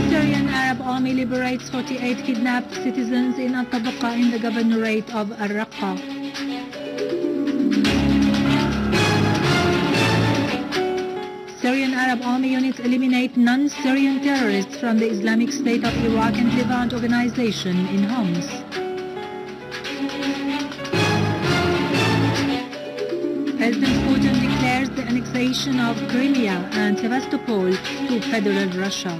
Syrian Arab Army liberates 48 kidnapped citizens in Al-Tabaqa in the governorate of Al-Raqqa. Syrian Arab Army units eliminate non-Syrian terrorists from the Islamic State of Iraq and Levant organization in Homs. President Putin declares the annexation of Crimea and Sevastopol to federal Russia.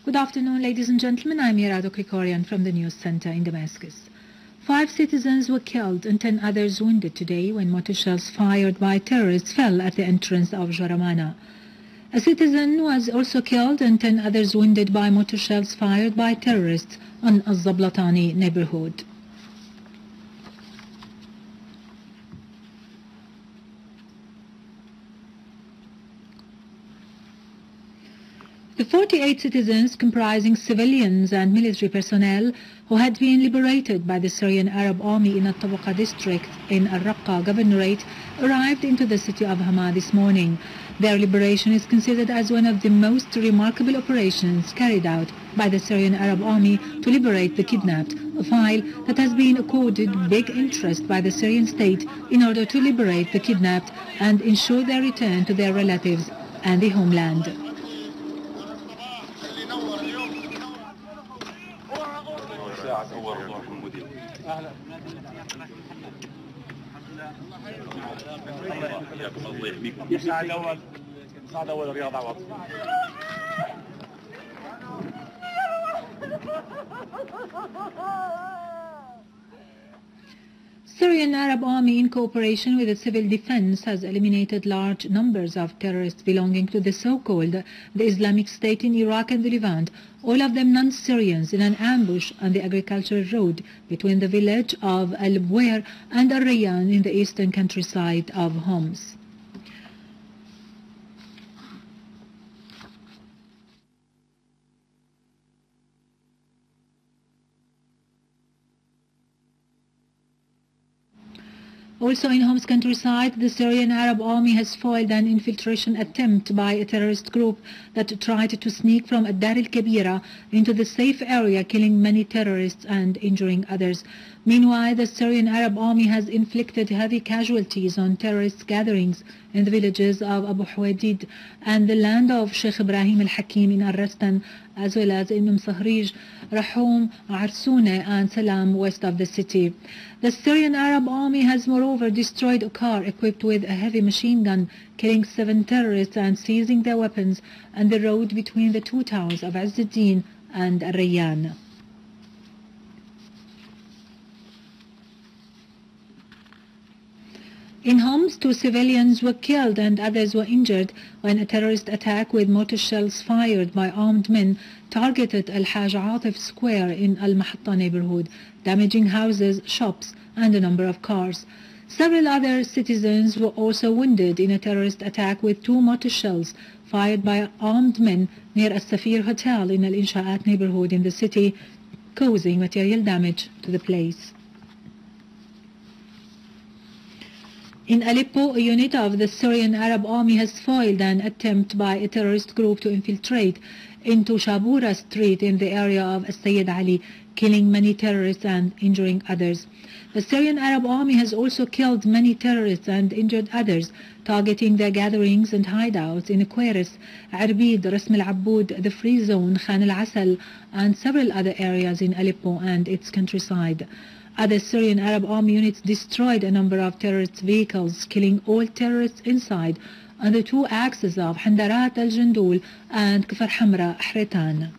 Good afternoon, ladies and gentlemen. I'm Irado Krikorian from the News Center in Damascus. 5 citizens were killed and 10 others wounded today when mortar shells fired by terrorists fell at the entrance of Jaramana. A citizen was also killed and 10 others wounded by mortar shells fired by terrorists on Al-Zablatani neighborhood. The 48 citizens, comprising civilians and military personnel, who had been liberated by the Syrian Arab Army in Al-Tabaqa district in Al-Raqqa governorate, arrived into the city of Hama this morning. Their liberation is considered as one of the most remarkable operations carried out by the Syrian Arab Army to liberate the kidnapped, a file that has been accorded big interest by the Syrian state in order to liberate the kidnapped and ensure their return to their relatives and the homeland. Syrian Arab Army, in cooperation with the civil defense, has eliminated large numbers of terrorists belonging to the so-called the Islamic State in Iraq and the Levant, all of them non-Syrians, in an ambush on the agricultural road between the village of Al-Bouir and Al-Rayyan in the eastern countryside of Homs. Also in Homs countryside, the Syrian Arab Army has foiled an infiltration attempt by a terrorist group that tried to sneak from Dar al-Kabira into the safe area, killing many terrorists and injuring others. Meanwhile, the Syrian Arab Army has inflicted heavy casualties on terrorist gatherings in the villages of Abu Huwaidid and the land of Sheikh Ibrahim al-Hakim in Al-Rastan, as well as in Sahrij, Rahum, Arsoune and Salam west of the city. The Syrian Arab Army has moreover destroyed a car equipped with a heavy machine gun, killing 7 terrorists and seizing their weapons on the road between the 2 towns of Azzuddin and Al-Rayyan. In Homs, 2 civilians were killed and others were injured when a terrorist attack with mortar shells fired by armed men targeted Al-Haj Atif Square in Al-Mahatta neighborhood, damaging houses, shops, and a number of cars. Several other citizens were also wounded in a terrorist attack with 2 mortar shells fired by armed men near Al-Safir Hotel in Al-Inshaat neighborhood in the city, causing material damage to the place. In Aleppo, a unit of the Syrian Arab Army has foiled an attempt by a terrorist group to infiltrate into Shabura Street in the area of Sayyid Ali, killing many terrorists and injuring others. The Syrian Arab Army has also killed many terrorists and injured others, targeting their gatherings and hideouts in Aquaris, Arbid, Rasm al-Abboud, the Free Zone, Khan al-Asal, and several other areas in Aleppo and its countryside. Other Syrian Arab Army units destroyed a number of terrorist vehicles, killing all terrorists inside on the 2 axes of Handarat al-Jandul and Kfar Hamra Ahritan.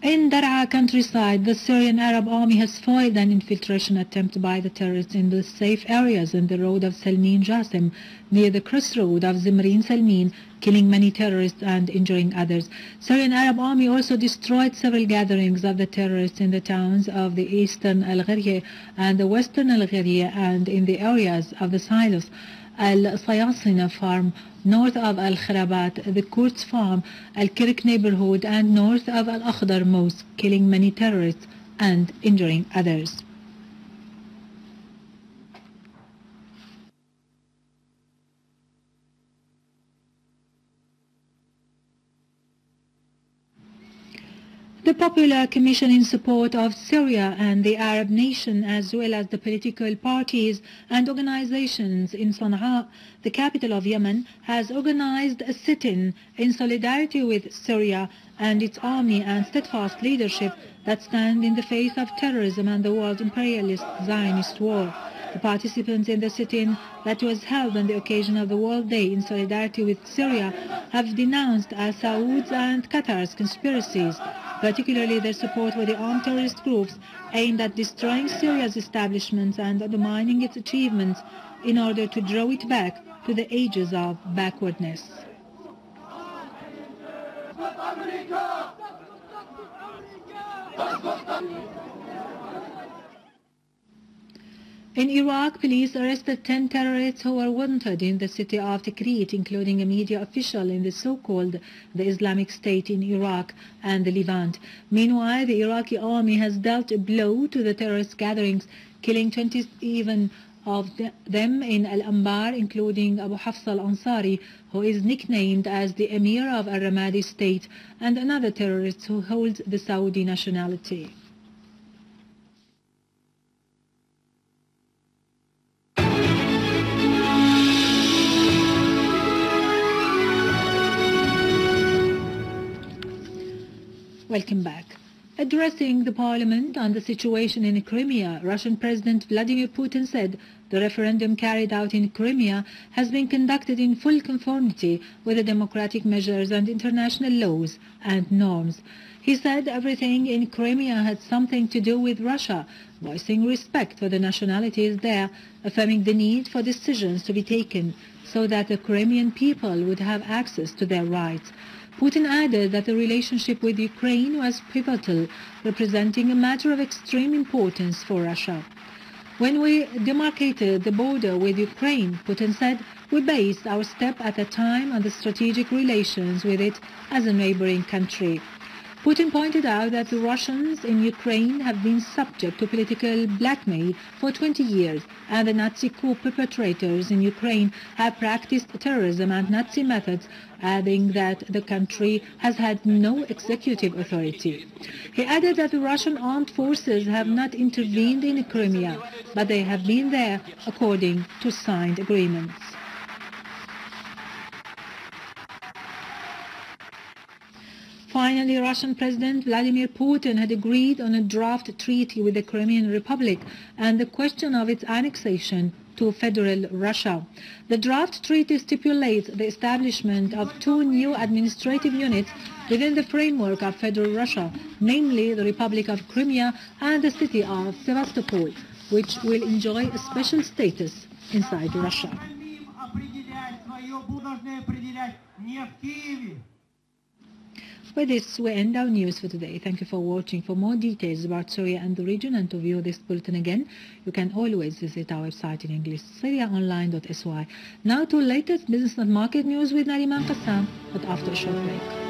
In Daraa countryside, the Syrian Arab army has foiled an infiltration attempt by the terrorists in the safe areas in the road of Salmin Jassim, near the crossroad of Zimrin Salmin, killing many terrorists and injuring others. Syrian Arab army also destroyed several gatherings of the terrorists in the towns of the eastern Al-Gharye and the western Al-Gharye and in the areas of the silos. Al-Sayasina farm, north of Al-Kharabat, the Kurds farm, Al-Kirk neighborhood, and north of Al-Akhdar mosque, killing many terrorists and injuring others. The Popular Commission in support of Syria and the Arab nation, as well as the political parties and organizations in Sana'a, the capital of Yemen, has organized a sit-in in solidarity with Syria and its army and steadfast leadership that stand in the face of terrorism and the world imperialist Zionist war. The participants in the sit-in that was held on the occasion of the World Day in solidarity with Syria have denounced Al Saud's and Qatar's conspiracies, particularly their support for the armed terrorist groups aimed at destroying Syria's establishments and undermining its achievements in order to draw it back to the ages of backwardness. In Iraq, police arrested 10 terrorists who were wanted in the city of Tikrit, including a media official in the so-called the Islamic State in Iraq and the Levant. Meanwhile, the Iraqi army has dealt a blow to the terrorist gatherings, killing 27 of them in Al-Anbar, including Abu Hafs al-Ansari, who is nicknamed as the Emir of Al-Ramadi State, and another terrorist who holds the Saudi nationality. Welcome back. Addressing the parliament on the situation in Crimea, Russian President Vladimir Putin said the referendum carried out in Crimea has been conducted in full conformity with the democratic measures and international laws and norms. He said everything in Crimea had something to do with Russia, voicing respect for the nationalities there, affirming the need for decisions to be taken so that the Crimean people would have access to their rights. Putin added that the relationship with Ukraine was pivotal, representing a matter of extreme importance for Russia. When we demarcated the border with Ukraine, Putin said, we based our step at the time on the strategic relations with it as a neighboring country. Putin pointed out that the Russians in Ukraine have been subject to political blackmail for 20 years, and the Nazi coup perpetrators in Ukraine have practiced terrorism and Nazi methods, adding that the country has had no executive authority. He added that the Russian armed forces have not intervened in Crimea, but they have been there according to signed agreements. Finally, Russian President Vladimir Putin had agreed on a draft treaty with the Crimean Republic and the question of its annexation to federal Russia. The draft treaty stipulates the establishment of 2 new administrative units within the framework of federal Russia, namely the Republic of Crimea and the city of Sevastopol, which will enjoy a special status inside Russia. With this, we end our news for today. Thank you for watching. For more details about Syria and the region and to view this bulletin again, you can always visit our website in English, syriaonline.sy. Now to latest business and market news with Nariman Qassam, but after a short break.